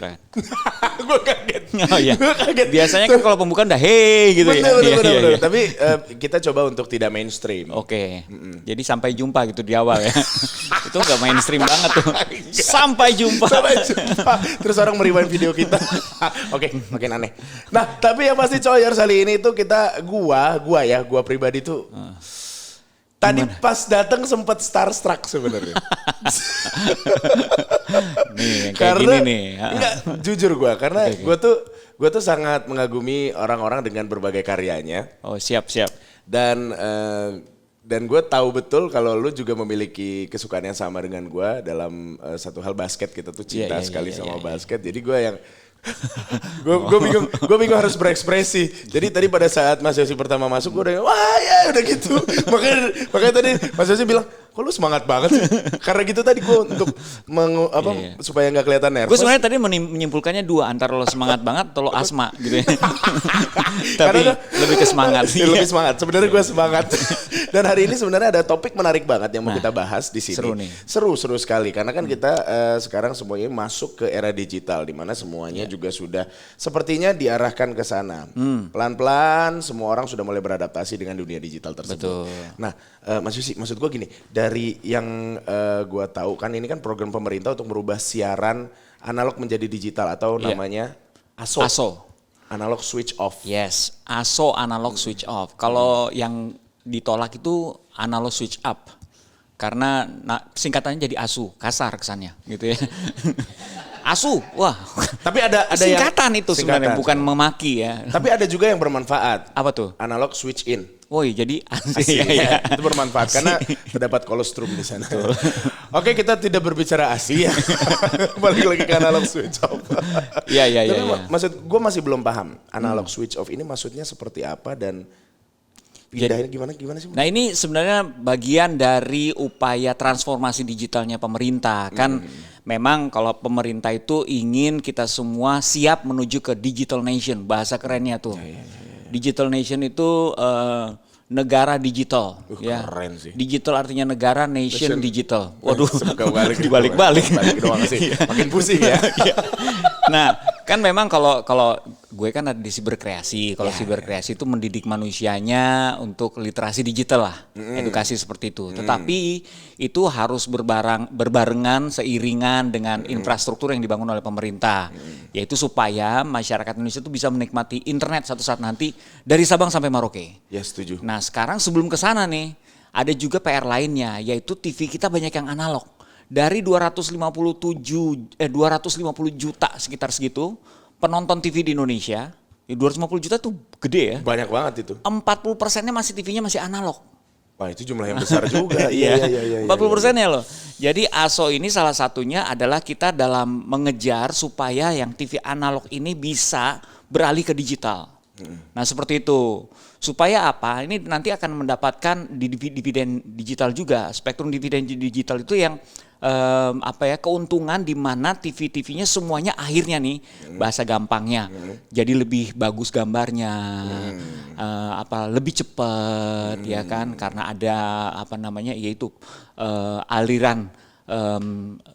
silakan. Gue kaget. Oh iya. Gue kaget. Biasanya kan kalau pembukaan udah hey gitu bener, ya. Bener. Tapi kita coba untuk tidak mainstream. Oke. Jadi sampai jumpa gitu di awal ya. Itu nggak mainstream banget tuh. Sampai jumpa. Terus orang merewind video kita. Oke, makin aneh. Nah, tapi yang pasti Coyers kali ini tuh gua pribadi tuh. Tadi pas datang sempat starstruck sebenarnya. Nih, kayak karena, gini nih. Enggak, jujur karena gue tuh sangat mengagumi orang-orang dengan berbagai karyanya. Oh, siap. Dan gue tahu betul kalau lu juga memiliki kesukaan yang sama dengan gue dalam satu hal basket. Kita tuh cinta sekali sama basket. Jadi gue yang gue bingung harus berekspresi. Jadi tadi pada saat Mas Yosi pertama masuk gue udah wah ya udah gitu. Makanya tadi Mas Yosi bilang kok lu semangat banget sih? Karena gitu tadi gue untuk supaya nggak kelihatan nervous. Gue sebenarnya tadi menyimpulkannya dua, antara lo semangat banget atau lo asma gitu ya. Tapi lebih ke semangat sih. Lebih semangat. Sebenarnya gue semangat. Dan hari ini sebenarnya ada topik menarik banget yang mau kita bahas di sini. Seru nih. Seru sekali karena kan kita sekarang semuanya masuk ke era digital di mana semuanya juga sudah sepertinya diarahkan ke sana. Pelan-pelan semua orang sudah mulai beradaptasi dengan dunia digital tersebut. Betul. Nah, Mas Yusi, maksud gue gini, dari yang gue tahu kan ini kan program pemerintah untuk merubah siaran analog menjadi digital atau namanya ASO. Analog switch off. Yes, ASO analog switch off. Kalau yang ditolak itu analog switch up. Karena singkatannya jadi ASU, kasar kesannya gitu ya. ASU, wah. Tapi ada singkatan itu sebenarnya, bukan memaki ya. Tapi ada juga yang bermanfaat. Apa tuh? Analog switch in. Woi, jadi ya. Itu bermanfaat karena terdapat kolostrum di sana. Oke, kita tidak berbicara ASI ya. Balik lagi ke analog switch off. Iya. Maksud gue masih belum paham analog switch off ini maksudnya seperti apa dan pindahnya gimana sih? Nah, ini sebenarnya bagian dari upaya transformasi digitalnya pemerintah. Kan memang kalau pemerintah itu ingin kita semua siap menuju ke digital nation, bahasa kerennya tuh. Digital nation itu negara digital, ya. Keren sih. Digital artinya negara, nation digital. Waduh, dibalik-balik doang sih. Makin pusing ya. Nah, kan memang kalau gue kan ada di siberkreasi. Kalau siberkreasi itu mendidik manusianya untuk literasi digital lah, edukasi seperti itu. Tetapi itu harus berbarengan, seiringan dengan infrastruktur yang dibangun oleh pemerintah, yaitu supaya masyarakat Indonesia itu bisa menikmati internet suatu saat nanti dari Sabang sampai Merauke. Ya, setuju. Nah, sekarang sebelum ke sana nih, ada juga PR lainnya, yaitu TV kita banyak yang analog. Dari 250 juta sekitar segitu penonton TV di Indonesia, 250 juta tuh gede ya. Banyak banget itu. 40%-nya masih TV-nya masih analog. Wah, itu jumlah yang besar juga. Iya. 40%-nya loh. Jadi ASO ini salah satunya adalah kita dalam mengejar supaya yang TV analog ini bisa beralih ke digital. Nah, seperti itu. Supaya apa? Ini nanti akan mendapatkan dividen digital juga. Spektrum dividen digital itu yang keuntungan di mana TV-TV-nya semuanya akhirnya nih bahasa gampangnya jadi lebih bagus gambarnya, lebih cepat ya kan, karena ada yaitu aliran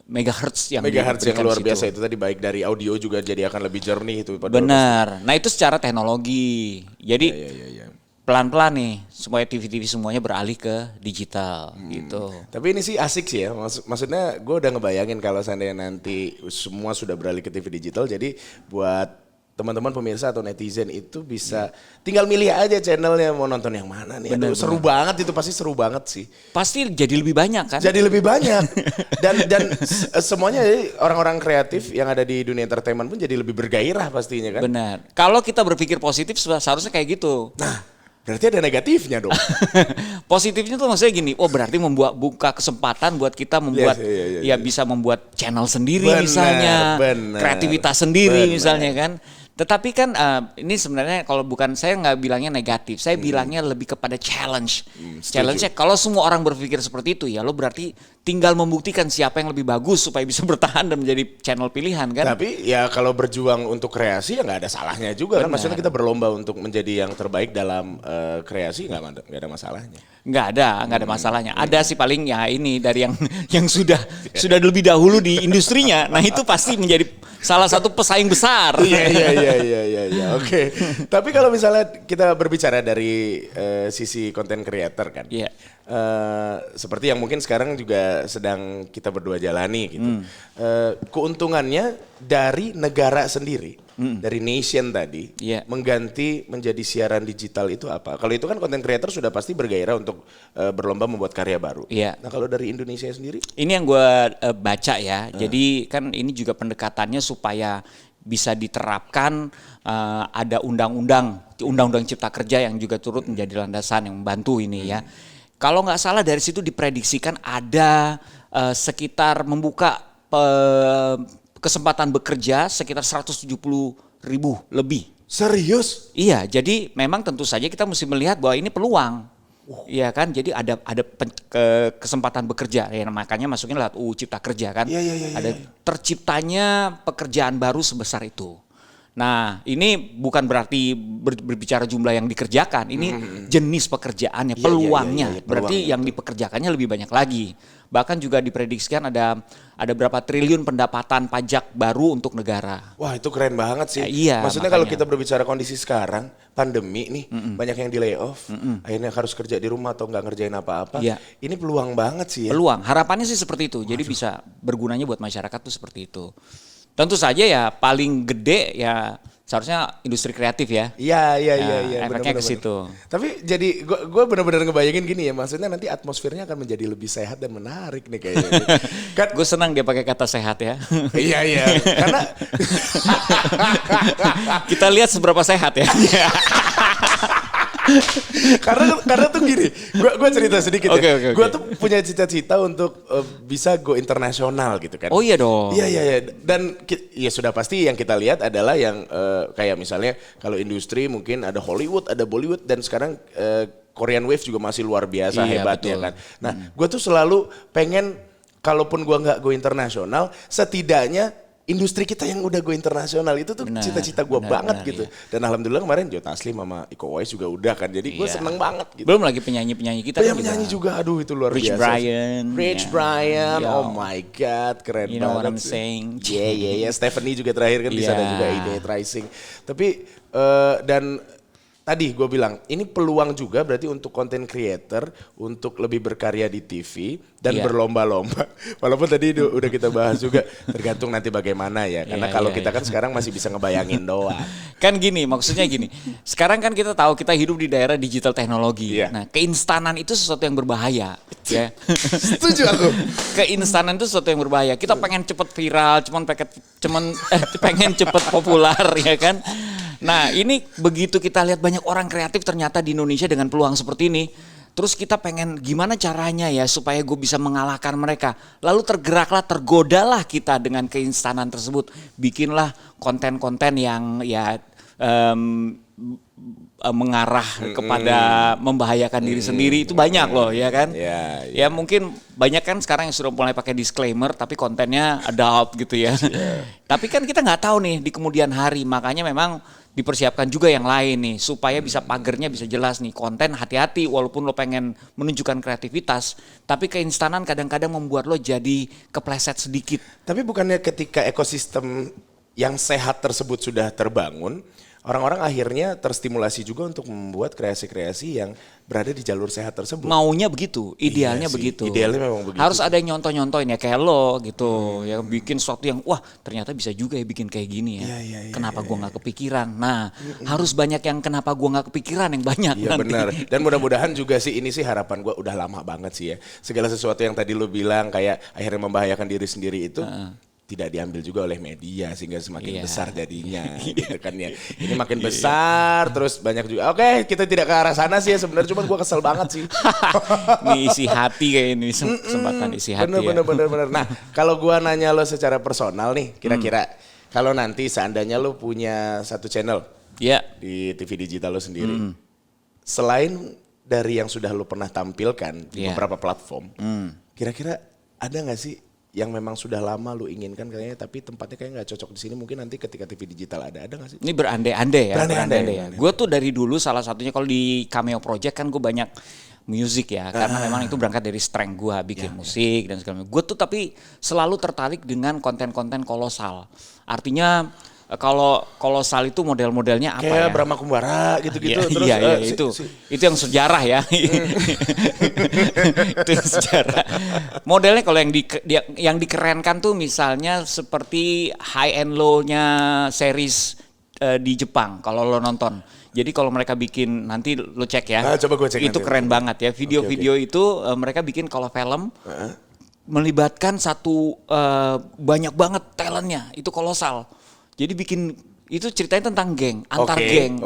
megahertz yang luar biasa itu tadi, baik dari audio juga jadi akan lebih jernih itu. Benar. Nah, itu secara teknologi. Jadi pelan-pelan nih supaya TV-TV semuanya beralih ke digital gitu. Tapi ini sih asik sih ya. Maksudnya gue udah ngebayangin kalau seandainya nanti semua sudah beralih ke TV digital, jadi buat teman-teman pemirsa atau netizen itu bisa tinggal milih aja channelnya mau nonton yang mana nih. Bener. Seru banget itu, pasti seru banget sih. Pasti jadi lebih banyak kan? Jadi lebih banyak. dan semuanya orang-orang kreatif yang ada di dunia entertainment pun jadi lebih bergairah pastinya kan. Benar. Kalau kita berpikir positif seharusnya kayak gitu. Nah, berarti ada negatifnya dong. Positifnya tuh maksudnya gini, berarti buka kesempatan buat kita membuat bisa membuat channel sendiri misalnya, kreativitas sendiri misalnya kan. Tetapi kan ini sebenarnya kalau bukan, saya nggak bilangnya negatif, saya bilangnya lebih kepada challenge. Challenge-nya kalau semua orang berpikir seperti itu ya lo berarti tinggal membuktikan siapa yang lebih bagus supaya bisa bertahan dan menjadi channel pilihan kan. Tapi ya kalau berjuang untuk kreasi ya nggak ada salahnya juga kan. Benar. Maksudnya kita berlomba untuk menjadi yang terbaik dalam kreasi nggak ada masalahnya. Nggak ada masalahnya. Ada sih paling ya ini dari yang sudah lebih dahulu di industrinya. Nah itu pasti menjadi salah satu pesaing besar. Iya. Oke. Tapi kalau misalnya kita berbicara dari sisi content creator kan. Iya. Seperti yang mungkin sekarang juga sedang kita berdua jalani gitu. Keuntungannya dari negara sendiri, dari nation tadi, mengganti menjadi siaran digital itu apa? Kalau itu kan content creator sudah pasti bergairah untuk berlomba membuat karya baru. Iya. Nah kalau dari Indonesia sendiri? Ini yang gue baca ya. Jadi kan ini juga pendekatannya supaya bisa diterapkan ada undang-undang Cipta Kerja yang juga turut menjadi landasan yang membantu ini ya. Kalau nggak salah dari situ diprediksikan ada sekitar membuka kesempatan bekerja sekitar 170.000 lebih. Serius? Iya, jadi memang tentu saja kita mesti melihat bahwa ini peluang. Iya kan, jadi ada kesempatan bekerja ya, makanya masukin lewat UU Cipta Kerja kan. Ada terciptanya pekerjaan baru sebesar itu. Nah ini bukan berarti berbicara jumlah yang dikerjakan, ini jenis pekerjaannya, peluangnya. Berarti yang dipekerjakannya lebih banyak lagi. Bahkan juga diprediksikan ada berapa triliun pendapatan pajak baru untuk negara. Wah itu keren banget sih. Iya, maksudnya kalau kita berbicara kondisi sekarang, pandemi nih, banyak yang di layoff, akhirnya harus kerja di rumah atau nggak ngerjain apa-apa. Iya. Ini peluang banget sih ya. Peluang, harapannya sih seperti itu. Jadi bisa bergunanya buat masyarakat tuh seperti itu. Tentu saja ya paling gede ya seharusnya industri kreatif ya. Iya. Efeknya ke situ. Tapi jadi gue benar-benar ngebayangin gini ya, maksudnya nanti atmosfernya akan menjadi lebih sehat dan menarik nih kayaknya. Kan Gue senang dia pakai kata sehat ya. Iya, karena kita lihat seberapa sehat ya. karena tuh gini, gue cerita sedikit Oke. ya. Gue tuh punya cita-cita untuk bisa go internasional gitu kan. Oh iya dong. Iya. Dan ya sudah pasti yang kita lihat adalah yang kayak misalnya kalau industri mungkin ada Hollywood, ada Bollywood dan sekarang Korean Wave juga masih luar biasa hebatnya kan. Nah, gue tuh selalu pengen kalaupun gue nggak go internasional, setidaknya industri kita yang udah go internasional itu tuh cita-cita gue banget gitu. Iya. Dan alhamdulillah kemarin Joe Taslim sama Iko Uwais juga udah kan. Jadi gue seneng banget gitu. Belum lagi penyanyi-penyanyi kita kan penyanyi juga aduh itu luar Rich biasa. Rich Brian. Oh my god, keren you banget. know what I'm saying. Iya. Stephanie juga terakhir kan bisa dan juga Ide Rising. Tapi dan tadi gue bilang ini peluang juga berarti untuk content creator untuk lebih berkarya di TV dan berlomba-lomba. Walaupun tadi udah kita bahas juga tergantung nanti bagaimana ya. Karena kalau kita kan sekarang masih bisa ngebayangin doang. Kan gini, maksudnya gini. Sekarang kan kita tahu kita hidup di daerah digital teknologi. Iya. Nah, keinstanan itu sesuatu yang berbahaya. Ya. Setuju aku. Keinstanan itu sesuatu yang berbahaya. Kita pengen cepet viral, pengen cepet populer ya kan. Nah ini begitu kita lihat banyak orang kreatif ternyata di Indonesia dengan peluang seperti ini. Terus kita pengen gimana caranya ya supaya gue bisa mengalahkan mereka. Lalu tergodalah kita dengan keinstanan tersebut. Bikinlah konten-konten yang ya mengarah kepada membahayakan diri sendiri. Itu banyak loh ya kan. Ya mungkin banyak kan sekarang yang sudah mulai pakai disclaimer tapi kontennya adult gitu ya. Tapi kan kita nggak tahu nih di kemudian hari. Makanya memang dipersiapkan juga yang lain nih supaya bisa pagernya bisa jelas nih konten hati-hati walaupun lo pengen menunjukkan kreativitas tapi keinstanan kadang-kadang membuat lo jadi kepleset sedikit. Tapi bukannya ketika ekosistem yang sehat tersebut sudah terbangun, orang-orang akhirnya terstimulasi juga untuk membuat kreasi-kreasi yang berada di jalur sehat tersebut. Maunya begitu, idealnya begitu. Idealnya memang begitu. Harus ada yang nyontoh-nyontohin ya kayak lo gitu, yang bikin sesuatu yang wah ternyata bisa juga ya bikin kayak gini ya. Kenapa gua nggak kepikiran? Nah, harus banyak yang kenapa gua nggak kepikiran yang banyak Iya nanti. benar. Dan mudah-mudahan juga sih ini sih harapan gua udah lama banget sih ya. Segala sesuatu yang tadi lo bilang kayak akhirnya membahayakan diri sendiri itu tidak diambil juga oleh media sehingga semakin besar jadinya gitu kan ya. Ini makin besar terus banyak juga. Oke, kita tidak ke arah sana sih ya sebenarnya cuman gua kesel banget sih. Ini isi hati kayak ini kesempatan isi hati. Bener. Nah, kalau gua nanya lo secara personal nih, kira-kira kalau nanti seandainya lo punya satu channel di TV digital lo sendiri. Selain dari yang sudah lo pernah tampilkan di beberapa platform, kira-kira ada nggak sih yang memang sudah lama lu inginkan kayaknya tapi tempatnya kayak nggak cocok di sini, mungkin nanti ketika TV digital ada nggak sih? Ini berandai-andai ya. Berandai-andai ya. Gue tuh dari dulu salah satunya kalau di Cameo Project kan gue banyak musik ya, karena memang itu berangkat dari strength gue bikin musik dan segala macam. Gue tuh tapi selalu tertarik dengan konten-konten kolosal. Artinya kalau kolosal itu model-modelnya apa kayak ya? Brahma Kumbara gitu-gitu. Terus Iya, itu yang sejarah ya. Itu yang sejarah. Modelnya kalau yang dikerenkan tuh misalnya seperti high and low-nya series di Jepang kalau lo nonton. Jadi kalau mereka bikin, nanti lo cek ya. Coba gue cek itu nanti. keren banget ya. Video-video itu mereka bikin kalau film melibatkan banyak banget talentnya. Itu kolosal. Jadi bikin itu ceritanya tentang geng, antar geng.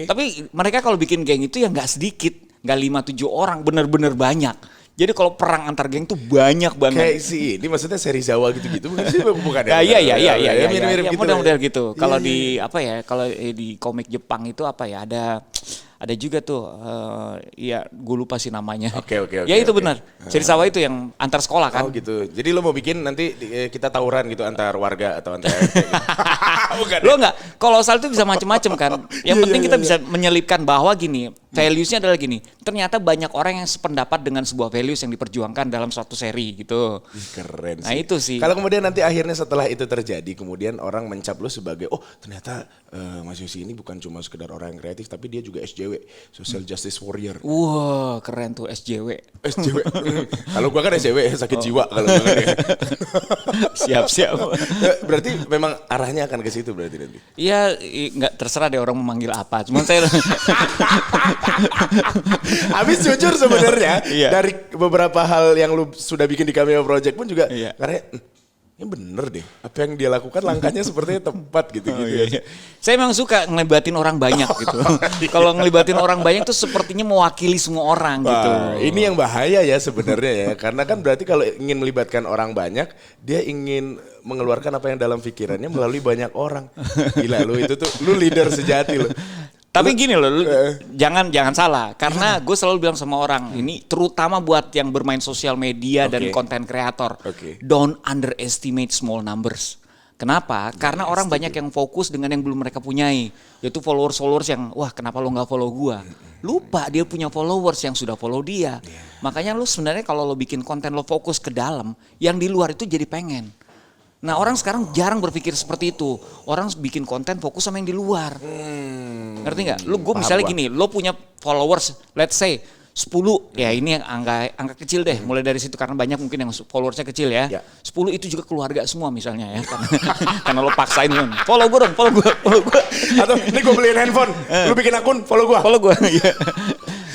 Tapi mereka kalau bikin geng itu ya nggak sedikit, nggak 5-7 orang, bener-bener banyak. Jadi kalau perang antar geng tuh banyak banget. Kayak ini maksudnya seri Zawa gitu-gitu bukan ya? Iya, mirip-mirip gitu. Model-model gitu. Kalau di apa ya? Kalau di komik Jepang itu apa ya? Ada juga tuh, ya gue lupa sih namanya. Oke. Ya itu benar. Serizawa itu yang antar sekolah kan. Oh gitu. Jadi lo mau bikin nanti kita tawuran gitu antar warga atau antar Bukan. Lo nggak, kolosal itu bisa macam-macam kan. Yang penting kita bisa menyelipkan bahwa gini, values-nya adalah gini. Ternyata banyak orang yang sependapat dengan sebuah values yang diperjuangkan dalam suatu seri gitu. Keren sih. Nah itu sih. Kalau kemudian nanti akhirnya setelah itu terjadi, kemudian orang mencap lo sebagai, oh ternyata Mas Yosi ini bukan cuma sekedar orang yang kreatif, tapi dia juga SJW, Social Justice Warrior. Wah keren tuh SJW. Kalau gua kan SJW, sakit jiwa kalau gua kan ya. Siap. Berarti memang arahnya akan ke situ berarti nanti. Iya, nggak terserah deh orang memanggil apa. Cuman saya Habis jujur sebenarnya dari beberapa hal yang lu sudah bikin di Cameo Project pun juga karena ini bener deh. Apa yang dia lakukan langkahnya sepertinya tepat gitu. Iya. Saya memang suka ngelibatin orang banyak gitu. Kalau ngelibatin orang banyak tuh sepertinya mewakili semua orang gitu. Ini yang bahaya ya sebenarnya ya. Karena kan berarti kalau ingin melibatkan orang banyak, dia ingin mengeluarkan apa yang dalam pikirannya melalui banyak orang. Gila lu itu tuh, lu leader sejati lu. Tapi gini loh, jangan salah. Karena gue selalu bilang sama orang, ini terutama buat yang bermain sosial media dan konten kreator. Don't underestimate small numbers. Kenapa? Karena orang banyak yang fokus dengan yang belum mereka punyai. Yaitu followers yang, wah kenapa lo gak follow gue? Lupa dia punya followers yang sudah follow dia. Makanya lo sebenarnya kalau lo bikin konten lo fokus ke dalam, yang di luar itu jadi pengen. Nah orang sekarang jarang berpikir seperti itu. Orang bikin konten fokus sama yang di luar. Ngerti gak? Gue misalnya gini, lo punya followers, let's say 10, ya ini yang angka kecil deh. Mulai dari situ karena banyak mungkin yang followersnya kecil ya. 10 itu juga keluarga semua misalnya ya. Karena lo paksain lo, follow gue dong, follow gue. Atau ini gue beliin handphone, lo bikin akun, follow gue.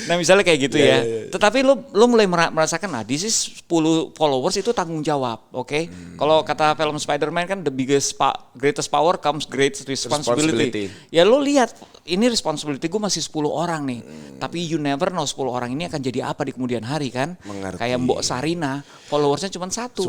Nah misalnya kayak gitu ya. Tetapi lo mulai merasakan, nah this is 10 followers itu tanggung jawab, oke? Kalau kata film Spider-Man kan the greatest power comes great responsibility. Ya lo lihat, ini responsibility gue masih 10 orang nih. Tapi you never know 10 orang ini akan jadi apa di kemudian hari kan? Kayak Mbok Sarina, followersnya cuma satu.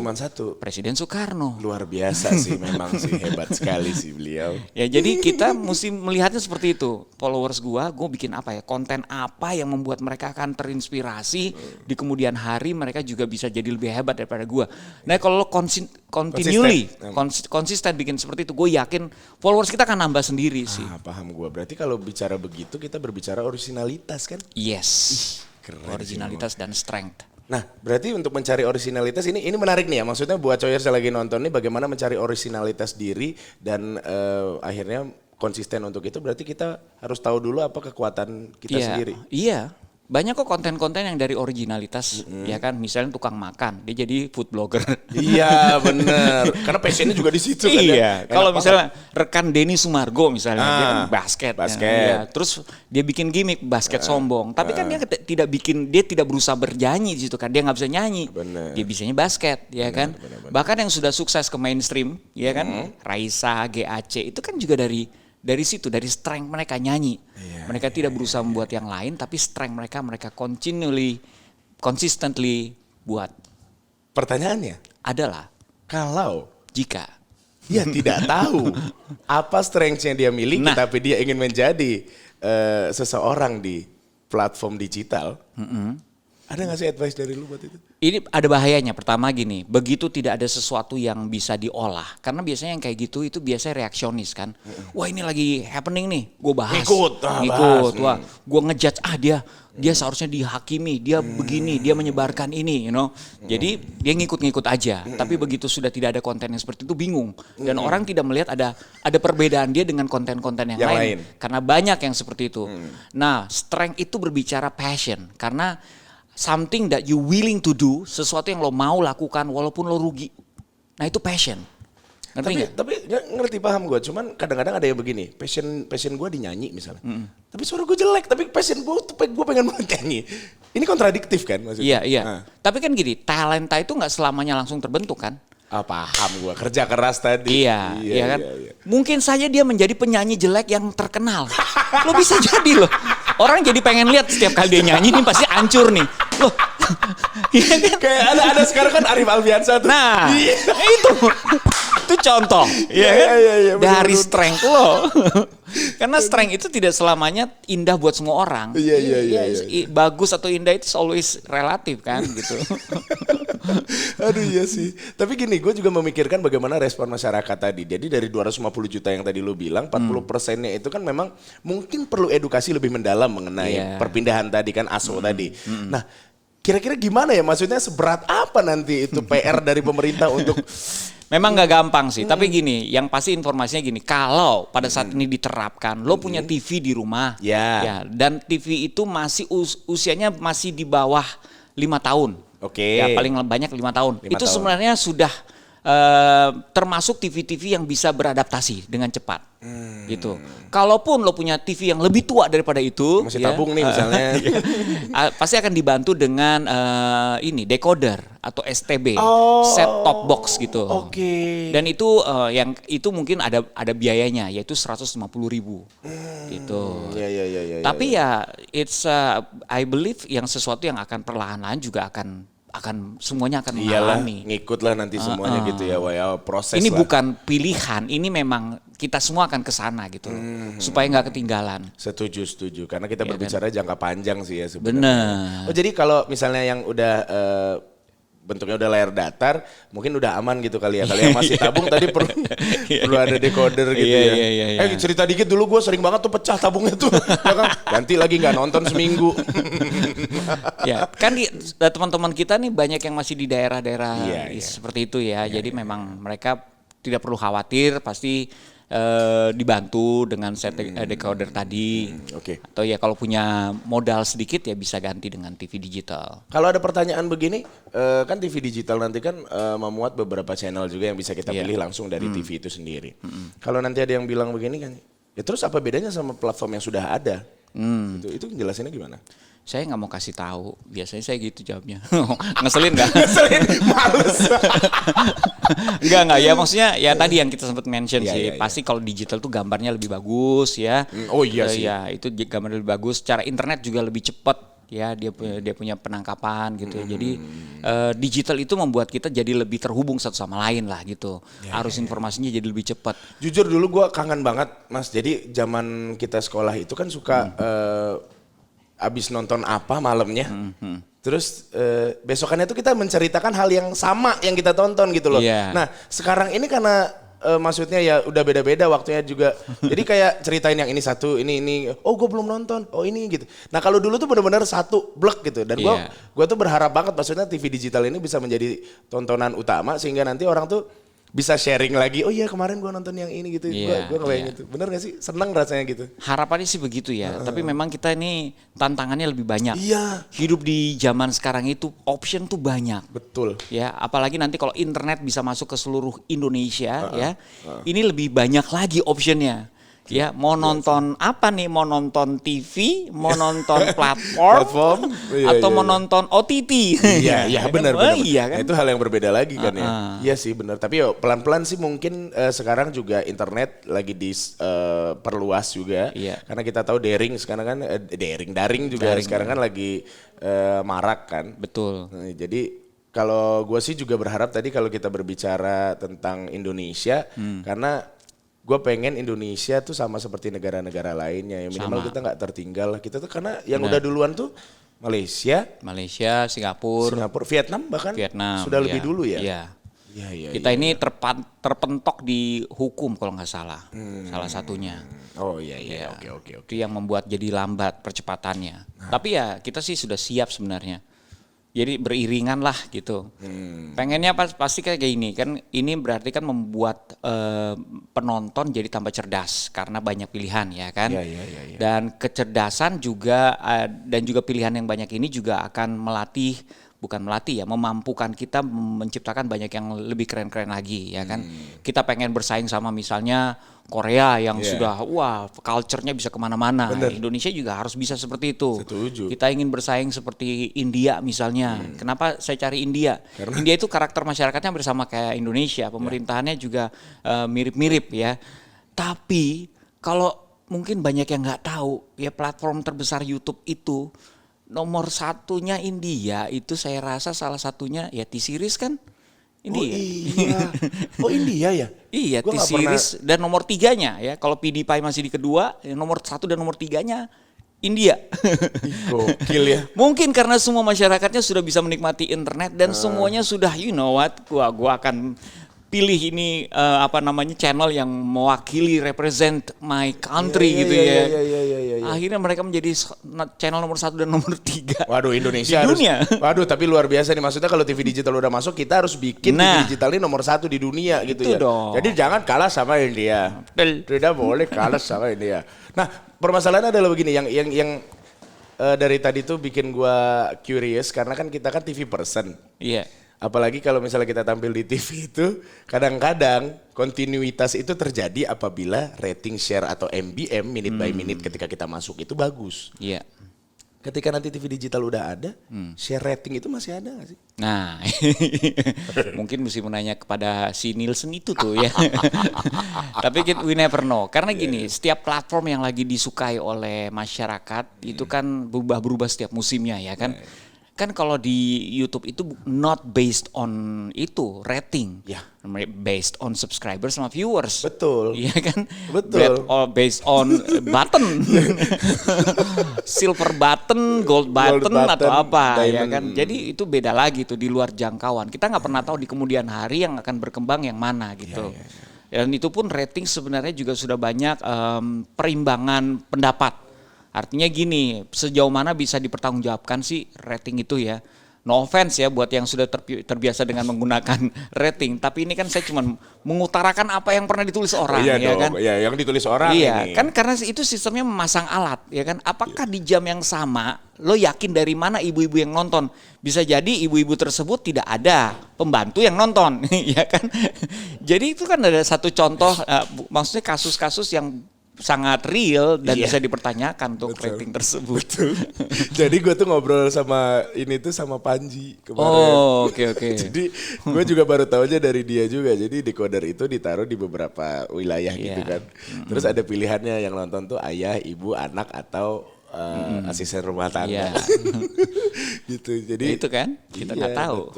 Presiden Soekarno. Luar biasa sih, memang sih hebat sekali sih beliau. Ya jadi kita mesti melihatnya seperti itu. Followers gue bikin apa ya? Konten apa yang membuat mereka akan terinspirasi di kemudian hari mereka juga bisa jadi lebih hebat daripada gue. Nah kalau lo konsisten bikin seperti itu, gue yakin followers kita akan nambah sendiri sih. Paham gue. Berarti kalau bicara begitu kita berbicara originalitas kan? Yes. Originalitas dan strength. Nah, berarti untuk mencari originalitas ini menarik nih ya. Maksudnya buat coyers yang lagi nonton nih bagaimana mencari originalitas diri dan akhirnya konsisten untuk itu, berarti kita harus tahu dulu apa kekuatan kita sendiri. Iya. Banyak kok konten-konten yang dari originalitas, ya kan, misalnya tukang makan, dia jadi food blogger. Iya bener, karena passionnya juga di situ kan. Iya, kalau misalnya rekan Denny Sumargo misalnya, dia kan basket. Ya. Terus dia bikin gimmick basket sombong, tapi kan dia tidak berusaha bernyanyi di situ kan, dia nggak bisa nyanyi, dia bisanya basket, ya kan. Bahkan yang sudah sukses ke mainstream, ya kan, Raisa, GAC, itu kan juga dari situ, dari strength mereka nyanyi. Mereka tidak berusaha membuat yang lain, tapi strength mereka consistently buat. Pertanyaannya adalah, kalau jika dia tidak tahu apa strength-nya dia miliki, tapi dia ingin menjadi seseorang di platform digital, ada nggak sih advice dari lu buat itu? Ini ada bahayanya. Pertama gini, begitu tidak ada sesuatu yang bisa diolah, karena biasanya yang kayak gitu itu biasanya reaksionis kan. Wah ini lagi happening nih, gue bahas. Ngikut. Wah, gue ngejudge dia seharusnya dihakimi, dia begini, dia menyebarkan ini, you know. Jadi dia ngikut-ngikut aja. Tapi begitu sudah tidak ada konten yang seperti itu bingung. Dan orang tidak melihat ada perbedaan dia dengan konten-konten yang lain. Karena banyak yang seperti itu. Nah, strength itu berbicara passion, karena something that you willing to do, sesuatu yang lo mau lakukan walaupun lo rugi. Nah itu passion. Tapi ngerti paham gue, cuman kadang-kadang ada yang begini, passion gue di nyanyi misalnya. Tapi suara gue jelek, tapi passion gue pengen banget nyanyi. Ini kontradiktif kan maksudnya? Iya. Tapi kan gini, talenta itu nggak selamanya langsung terbentuk kan? Paham gue, kerja keras tadi. Iya kan? Iya. Mungkin saja dia menjadi penyanyi jelek yang terkenal. Lo bisa jadi loh. Orang jadi pengen lihat setiap kali dia nyanyi nih pasti hancur nih. Loh. Iya kan? Kayak ada sekarang kan Arif Alfiansyah tuh. Nah, itu contoh. Iya kan? Dari strength lo. Karena strength itu tidak selamanya indah buat semua orang. Iya. Bagus atau indah itu always relatif kan gitu. Aduh iya sih. Tapi gini, gue juga memikirkan bagaimana respon masyarakat tadi. Jadi dari 250 juta yang tadi lu bilang, 40%-nya itu kan memang mungkin perlu edukasi lebih mendalam mengenai perpindahan tadi kan ASO tadi. Nah, kira-kira gimana ya? Maksudnya seberat apa nanti itu PR dari pemerintah untuk... Memang nggak gampang sih, tapi gini, yang pasti informasinya gini, kalau pada saat ini diterapkan, lo punya TV di rumah, ya, dan TV itu masih usianya masih di bawah 5 tahun. Ya paling banyak 5 tahun. Itu sebenarnya sudah termasuk TV-TV yang bisa beradaptasi dengan cepat. Gitu. Kalaupun lo punya TV yang lebih tua daripada itu, masih tabung nih misalnya, pasti akan dibantu dengan ini decoder atau STB, set top box gitu. Dan itu yang itu mungkin ada biayanya, yaitu 150.000 gitu. Tapi ya it's I believe yang sesuatu yang akan perlahan-lahan juga akan semuanya akan mengalami. Ngikut lah nanti semuanya gitu ya, proses. Ini lah. bukan pilihan, ini memang kita semua akan ke sana gitu loh, supaya nggak ketinggalan. Setuju. Karena kita berbicara jangka panjang sih ya sebenarnya. Bener. Oh jadi kalau misalnya yang udah bentuknya udah layar datar, mungkin udah aman gitu kali ya. Kali yang masih tabung tadi perlu ada decoder gitu ya. Cerita dikit dulu, gue sering banget tuh pecah tabungnya tuh. Ya kan? Ganti lagi nggak nonton seminggu. Ya kan teman-teman kita nih banyak yang masih di daerah-daerah seperti itu ya. Jadi memang mereka tidak perlu khawatir, pasti dibantu dengan set decoder tadi. Atau ya kalau punya modal sedikit ya bisa ganti dengan TV digital. Kalau ada pertanyaan begini, kan TV digital nanti kan memuat beberapa channel juga yang bisa kita pilih langsung dari TV itu sendiri. Kalau nanti ada yang bilang begini kan, ya terus apa bedanya sama platform yang sudah ada? Itu jelasinnya gimana? Saya nggak mau kasih tahu, biasanya saya gitu jawabnya. Ngeselin nggak? Ngeselin, males. Enggak ya, maksudnya ya tadi yang kita sempat mention sih, pasti kalau digital tuh gambarnya lebih bagus ya. Oh iya sih. Ya itu gambarnya lebih bagus, secara internet juga lebih cepat ya, dia punya penangkapan gitu. Jadi digital itu membuat kita jadi lebih terhubung satu sama lain lah gitu. Arus informasinya jadi lebih cepat. Jujur dulu gue kangen banget Mas, jadi zaman kita sekolah itu kan suka abis nonton apa malamnya, terus besokannya tuh kita menceritakan hal yang sama yang kita tonton gitu loh. Nah sekarang ini karena maksudnya ya udah beda-beda waktunya juga, jadi kayak ceritain yang ini satu, ini, oh gue belum nonton, oh ini gitu. Nah kalau dulu tuh benar-benar satu blek gitu, dan gue tuh berharap banget maksudnya TV digital ini bisa menjadi tontonan utama sehingga nanti orang tuh bisa sharing lagi, oh iya kemarin gue nonton yang ini gitu, gue ngebayang gitu. Bener gak sih? Seneng rasanya gitu. Harapannya sih begitu ya, tapi memang kita ini tantangannya lebih banyak. Hidup di zaman sekarang itu option tuh banyak. Betul. Ya, apalagi nanti kalau internet bisa masuk ke seluruh Indonesia ini lebih banyak lagi optionnya. Ya, mau nonton apa nih? Mau nonton TV, mau nonton platform, atau mau nonton OTT. Iya, benar. Iya kan? Nah, itu hal yang berbeda lagi kan ya. Iya sih benar. Tapi yo pelan-pelan sih mungkin sekarang juga internet lagi diperluas juga. Karena kita tahu daring sekarang kan daring juga sekarang kan lagi marak kan. Betul. Nah, jadi kalau gue sih juga berharap tadi kalau kita berbicara tentang Indonesia, karena gue pengen Indonesia tuh sama seperti negara-negara lainnya, yang minimal kita nggak tertinggal lah. Kita tuh karena yang udah duluan tuh Malaysia, Singapura, Vietnam bahkan Vietnam. sudah lebih ya, dulu ya. Iya. Iya. Kita ini terpentok di hukum kalau nggak salah, salah satunya. Oh iya, Ya, oke. Itu yang membuat jadi lambat percepatannya. Tapi ya kita sih sudah siap sebenarnya. Jadi beriringan lah gitu. Pengennya pasti kayak gini kan, ini berarti kan membuat penonton jadi tambah cerdas karena banyak pilihan ya kan. Iya. Dan kecerdasan juga dan juga pilihan yang banyak ini juga akan memampukan kita menciptakan banyak yang lebih keren-keren lagi ya kan. Kita pengen bersaing sama misalnya Korea yang sudah culture-nya bisa kemana-mana. Indonesia juga harus bisa seperti itu. Setuju. Kita ingin bersaing seperti India misalnya. Kenapa saya cari India? India itu karakter masyarakatnya bersama kayak Indonesia, pemerintahannya juga mirip-mirip ya. Tapi kalau mungkin banyak yang nggak tahu ya, platform terbesar YouTube itu nomor satunya India, itu saya rasa salah satunya ya T-Series kan. India. Oh iya. Oh India ya? Iya, T-Series dan nomor 3-nya ya. Kalau PewDiePie masih di kedua, ya nomor 1 dan nomor 3-nya India. Gokil ya. Mungkin karena semua masyarakatnya sudah bisa menikmati internet dan semuanya sudah gua akan pilih ini channel yang mewakili represent my country gitu ya. Akhirnya mereka menjadi channel nomor 1 dan nomor 3. Waduh, Indonesia di dunia. Waduh, tapi luar biasa nih, maksudnya kalau TV digital udah masuk, kita harus bikin TV digital ini nomor 1 di dunia gitu ya. Dong. Jadi jangan kalah sama India. Tidak boleh kalah sama India. Nah, permasalahannya adalah begini, yang dari tadi tuh bikin gua curious karena kan kita kan TV person. Iya. Apalagi kalau misalnya kita tampil di TV itu, kadang-kadang kontinuitas itu terjadi apabila rating share atau MBM, minute by minute ketika kita masuk itu bagus. Iya. Ketika nanti TV digital udah ada, share rating itu masih ada gak sih? Nah, mungkin mesti menanya kepada si Nielsen itu tuh ya. Tapi we never know. Karena gini, setiap platform yang lagi disukai oleh masyarakat itu kan berubah-berubah setiap musimnya ya kan. Kan kalau di YouTube itu not based on itu rating, based on subscribers sama viewers. Betul. Iya kan? Betul. Based on button, silver button, gold button atau apa, ya kan? Jadi itu beda lagi tuh, di luar jangkauan. Kita nggak pernah tahu di kemudian hari yang akan berkembang yang mana gitu. Dan itu pun rating sebenarnya juga sudah banyak perimbangan pendapat. Artinya gini, sejauh mana bisa dipertanggungjawabkan sih rating itu ya. No offense ya buat yang sudah terbiasa dengan menggunakan rating, tapi ini kan saya cuma mengutarakan apa yang pernah ditulis orang ya kan. Iya, yang ditulis orang iya, ini. kan karena itu sistemnya memasang alat ya kan. Apakah di jam yang sama lo yakin dari mana ibu-ibu yang nonton? Bisa jadi ibu-ibu tersebut tidak ada pembantu yang nonton ya kan. Jadi itu kan ada satu contoh maksudnya kasus-kasus yang sangat real dan bisa dipertanyakan untuk rating tersebut. Betul. Jadi gue tuh ngobrol sama Panji kemarin. Oh, oke. Jadi gue juga baru tahu aja dari dia juga. Jadi decoder itu ditaruh di beberapa wilayah gitu kan. Terus ada pilihannya yang nonton tuh ayah, ibu, anak atau asisten rumah tangga. Gitu. Jadi itu kan kita nggak tahu.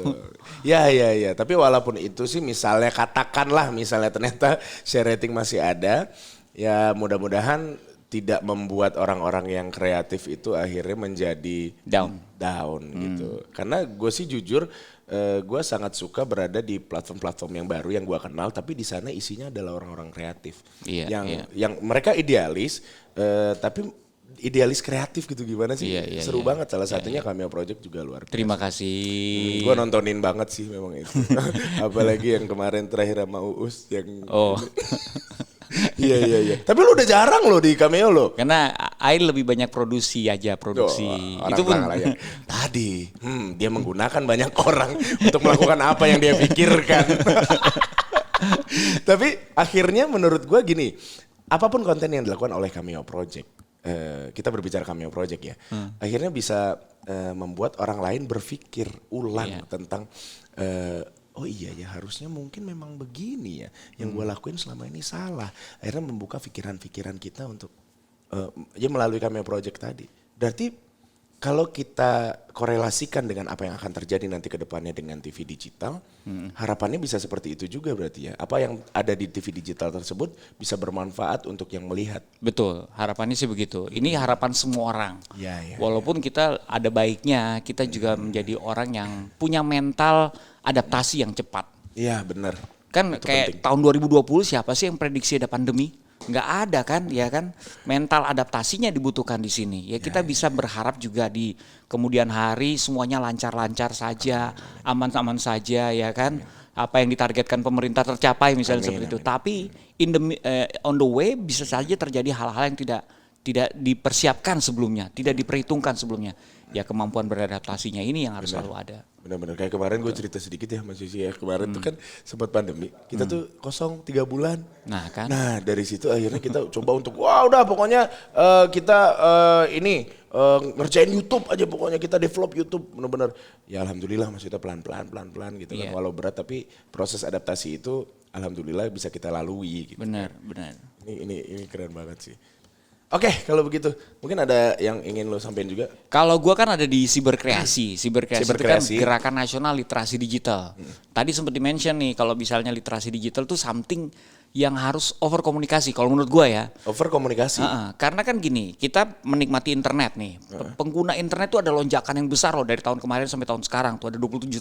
Iya. Tapi walaupun itu sih misalnya katakanlah ternyata share rating masih ada. Ya mudah-mudahan tidak membuat orang-orang yang kreatif itu akhirnya menjadi down gitu. Karena gue sih jujur, gue sangat suka berada di platform-platform yang baru yang gue kenal, tapi di sana isinya adalah orang-orang kreatif, yang mereka idealis, tapi idealis kreatif gitu, gimana sih? Seru banget. Salah satunya Cameo Project juga luar biasa. Terima kasih. Gue nontonin banget sih memang itu. Apalagi yang kemarin terakhir sama Uus yang. Oh. Iya. Tapi lu udah jarang lo di Cameo lo. Karena Ain lebih banyak produksi. Itu pun tadi dia menggunakan banyak orang untuk melakukan apa yang dia pikirkan. Tapi akhirnya menurut gua gini, apapun konten yang dilakukan oleh Cameo Project, kita berbicara Cameo Project ya, akhirnya bisa membuat orang lain berpikir ulang tentang oh iya ya, harusnya mungkin memang begini ya. Yang gue lakuin selama ini salah. Akhirnya membuka pikiran-pikiran kita untuk melalui Cameo Project tadi. Berarti kalau kita korelasikan dengan apa yang akan terjadi nanti ke depannya dengan TV digital, harapannya bisa seperti itu juga berarti ya. Apa yang ada di TV digital tersebut bisa bermanfaat untuk yang melihat. Betul, harapannya sih begitu. Ini harapan semua orang. Ya. Walaupun kita ada baiknya, kita juga menjadi orang yang punya mental adaptasi yang cepat. Iya benar. Kan Itu kayak penting. tahun 2020 siapa sih yang prediksi ada pandemi? Nggak ada kan, ya kan? Mental adaptasinya dibutuhkan di sini. Ya kita bisa berharap juga di kemudian hari semuanya lancar-lancar saja, aman-aman saja, ya kan? Apa yang ditargetkan pemerintah tercapai misalnya seperti itu. Tapi on the way bisa saja terjadi hal-hal yang tidak dipersiapkan sebelumnya, tidak diperhitungkan sebelumnya. Ya kemampuan beradaptasinya ini yang harus selalu ada. Benar-benar kayak kemarin gue cerita sedikit ya Mas Yusi ya. Kemarin tuh kan sempat pandemi. Kita tuh kosong 3 bulan. Nah kan. Nah dari situ akhirnya kita coba untuk wah udah pokoknya kita ngerjain YouTube aja pokoknya kita develop YouTube benar-benar. Ya alhamdulillah maksudnya pelan-pelan gitu kan. Iya. Walau berat tapi proses adaptasi itu alhamdulillah bisa kita lalui gitu. Benar. Ini keren banget sih. Oke, kalau begitu mungkin ada yang ingin lo sampaikan juga. Kalau gua kan ada di Siberkreasi. Siberkreasi itu kan Siberkreasi. gerakan nasional literasi digital. Tadi sempat di-mention nih kalau misalnya literasi digital tuh something yang harus over komunikasi kalau menurut gua ya. Over komunikasi. Karena kan gini, kita menikmati internet nih. Pengguna internet tuh ada lonjakan yang besar loh dari tahun kemarin sampai tahun sekarang tuh ada 20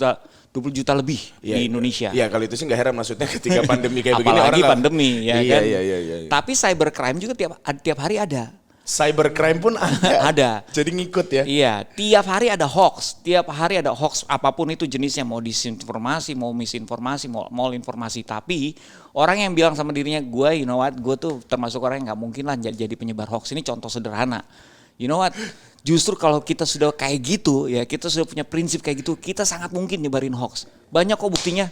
juta lebih di Indonesia. Iya, kalau itu sih nggak heran maksudnya ketika pandemi kayak begini Apalagi orang pandemi ya iya, kan. Iya. Tapi cybercrime juga tiap hari ada. Cybercrime pun ada. Ada. Jadi ngikut ya. Iya, tiap hari ada hoax apapun itu jenisnya, mau disinformasi, mau misinformasi, mau informasi. Tapi orang yang bilang sama dirinya, gue tuh termasuk orang yang nggak mungkin lah jadi penyebar hoax. Ini contoh sederhana. You know what? Justru kalau kita sudah kayak gitu ya, kita sudah punya prinsip kayak gitu, kita sangat mungkin nyebarin hoax. Banyak kok buktinya.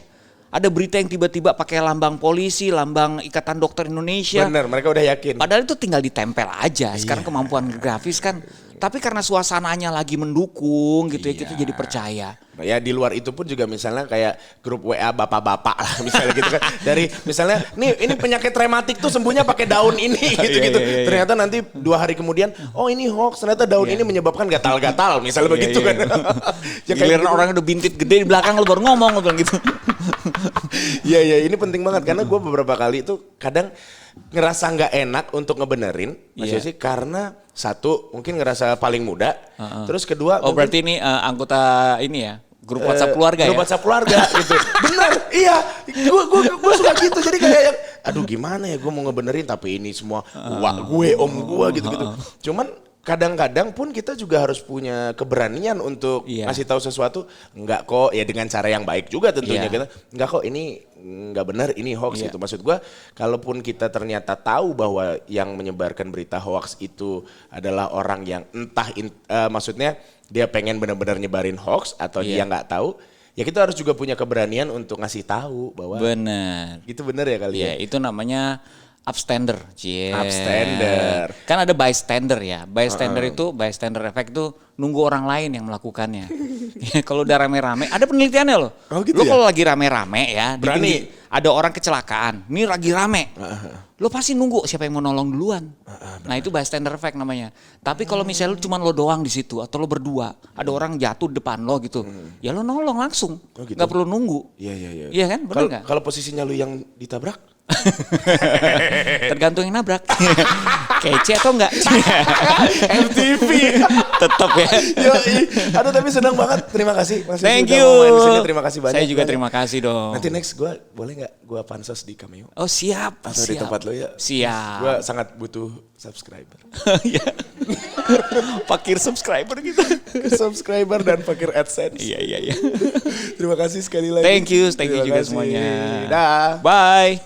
Ada berita yang tiba-tiba pakai lambang polisi, lambang Ikatan Dokter Indonesia. Bener, mereka udah yakin. Padahal itu tinggal ditempel aja. Sekarang kemampuan grafis kan. Tapi karena suasananya lagi mendukung gitu ya, kita jadi percaya. Nah, ya di luar itu pun juga misalnya kayak grup WA bapak-bapak lah misalnya gitu kan. Dari misalnya ini penyakit rematik tuh sembuhnya pakai daun ini gitu-gitu. Iya. Ternyata nanti 2 hari kemudian, oh ini hoax, ternyata daun ini menyebabkan gatal-gatal misalnya begitu kan. Ya kayak Giliran gitu. orang udah bintit gede di belakang lu baru ngomong lu bilang gitu. Iya ini penting banget karena gue beberapa kali itu kadang ngerasa nggak enak untuk ngebenerin, maksudnya sih karena satu mungkin ngerasa paling muda, terus kedua Oh berarti ini anggota ini ya, grup WhatsApp keluarga grup ya? WhatsApp keluarga gitu. Bener, iya. Gue suka gitu. Jadi kayak yang, aduh gimana ya gue mau ngebenerin tapi ini semua gue om gue gitu-gitu. Cuman kadang-kadang pun kita juga harus punya keberanian untuk ngasih tahu sesuatu. Enggak kok, ya dengan cara yang baik juga tentunya gitu. Enggak kok ini enggak benar, ini hoax gitu. Maksud gue kalaupun kita ternyata tahu bahwa yang menyebarkan berita hoax itu adalah orang yang entah maksudnya dia pengen benar-benar nyebarin hoax atau dia nggak tahu, ya kita harus juga punya keberanian untuk ngasih tahu bahwa Bener. itu benar ya kali ya. Ya itu namanya upstander. Upstander. Kan ada bystander ya. Bystander itu, bystander effect itu nunggu orang lain yang melakukannya. Kalau udah rame-rame, ada penelitiannya loh. Oh, gitu lo ya? kalau lagi rame-rame ya, Berani. ada orang kecelakaan, ini lagi rame. Lo pasti nunggu siapa yang mau nolong duluan. Nah itu bystander effect namanya. Tapi kalau misalnya lo cuma lo doang di situ atau lo berdua, ada orang jatuh depan lo gitu, ya lo nolong langsung, gitu. nggak perlu nunggu. Iya. Iya kan, benar nggak? Kalau posisinya lu yang ditabrak? Tergantung yang nabrak. Kece atau enggak? MTV. Tetap ya. Yoi. Aduh tapi senang banget. Terima kasih. Mas Thank Yusi you. udah mau main di sini. Terima kasih banyak. Saya juga terima kasih dong. Nanti next gue boleh nggak gue pansos di Cameo? Oh siap. Atau di tempat lo ya? Siap. Gue sangat butuh subscriber. Iya. Pakir subscriber gitu. Subscriber dan fakir AdSense. Iya. Terima kasih sekali lagi. Thank you Terima juga kasih. semuanya. Dah. Bye.